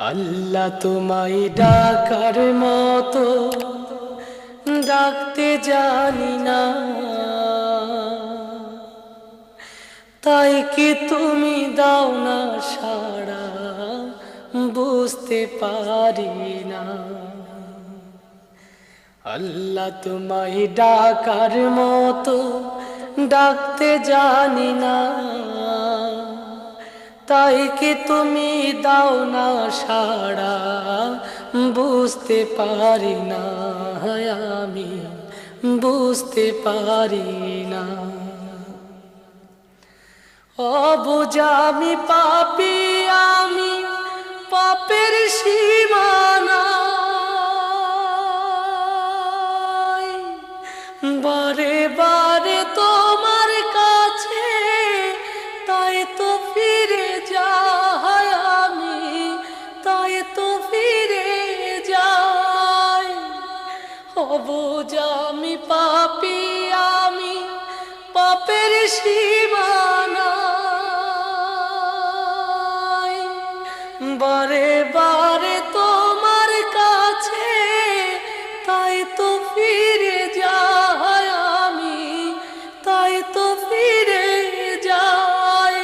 আল্লাহ তোমায় ডাকার মতো ডাকতে জানি না, তাই কি তুমি দাও না সাড়া, বুঝতে পারি না। আল্লাহ তোমায় ডাকার মতো ডাকতে জানি না, তাই কি তুমি দাও না সাড়া, বুঝতে পারি না। আমি বুঝতে পারি না। অবুঝা আমি পাপী, আমি পাপের সীমানা, বারে বারে তোমার কাছে তাই তো ফিরে যাই আমি, তাই তো ফিরে যাই। অবুঝা আমি পাপী, আমি পাপের সীমানা, বারে বারে তোমার কাছে তাই তো ফিরে যাই আমি, তাই তো ফিরে যাই।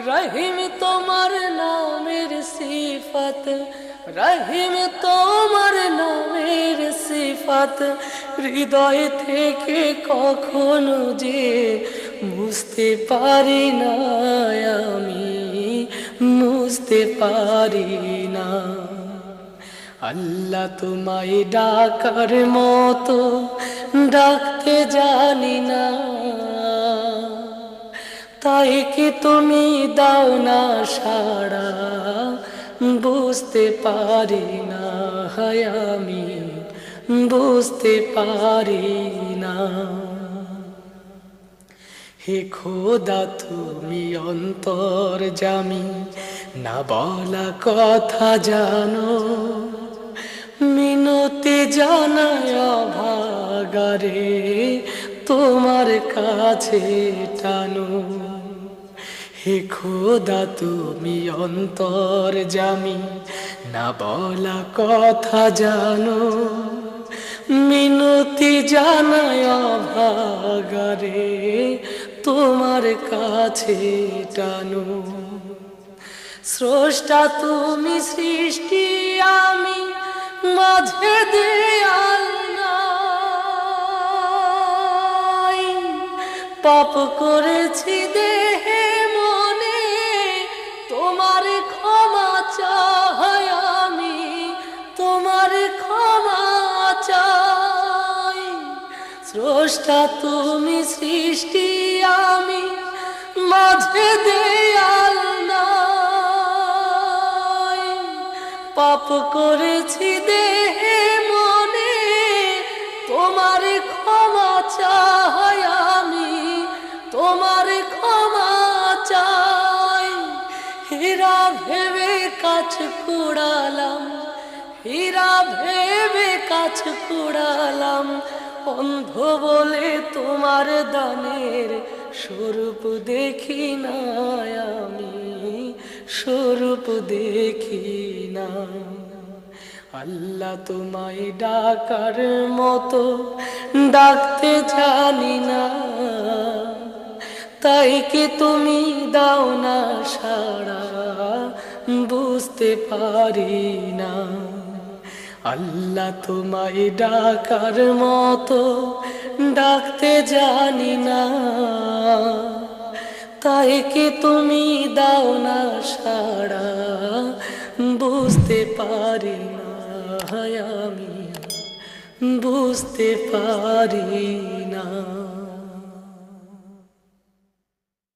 রহিম তোমার নামের সিফাত, রহিম তোমার নামের সিফাত হৃদয় থেকে কখনো যে বুঝতে পারি না, আমি বুঝতে পারি না। আল্লাহ তোমায় ডাকার মতো ডাকতে জানি না, তাই কি তুমি দাও না সাড়া, বুঝতে পারি না। আমি বুঝতে পারি না। হে খোদা তুমি অন্তর্যামী, না বলা কথা জানো, মিনতি জানায় অভাগারে তোমার কাছে টানো। হে খোদা তুমি অন্তর্যামী, না বলা কথা জানো, মিনতি জানায় অভাগারে তোমার কাছে টানো। স্রষ্টা তুমি সৃষ্টি, আমি মাঝে দেয়াল নাই, পাপ করেছি দেহে মনে তোমার ক্ষমা চাই, আমি তোমার ক্ষমা চাই। স্রষ্টা তুমি সৃষ্টি, আমি মাঝে দেয়াল নাই, পাপ করেছি দেহে মনে তোমার ক্ষমা চাই, আমি তোমার ক্ষমা চাই। হীরা ভেবে কাছ কুড়ালাম, হীরা ভেবে কাছ কুড়ালাম, অন্ধ বলে তোমার দানের স্বরূপ দেখি না, আমি স্বরূপ দেখি না। আল্লাহ তোমায় ডাকার মতো ডাকতে জানি না, তাই কি তুমি দাও না সাড়া, বুঝতে পারি না। আল্লাহ তোমায় ডাকার মতো ডাকতে জানি না, তাই কি তুমি দাও না সাড়া, বুঝতে পারি না। আমি বুঝতে পারি না।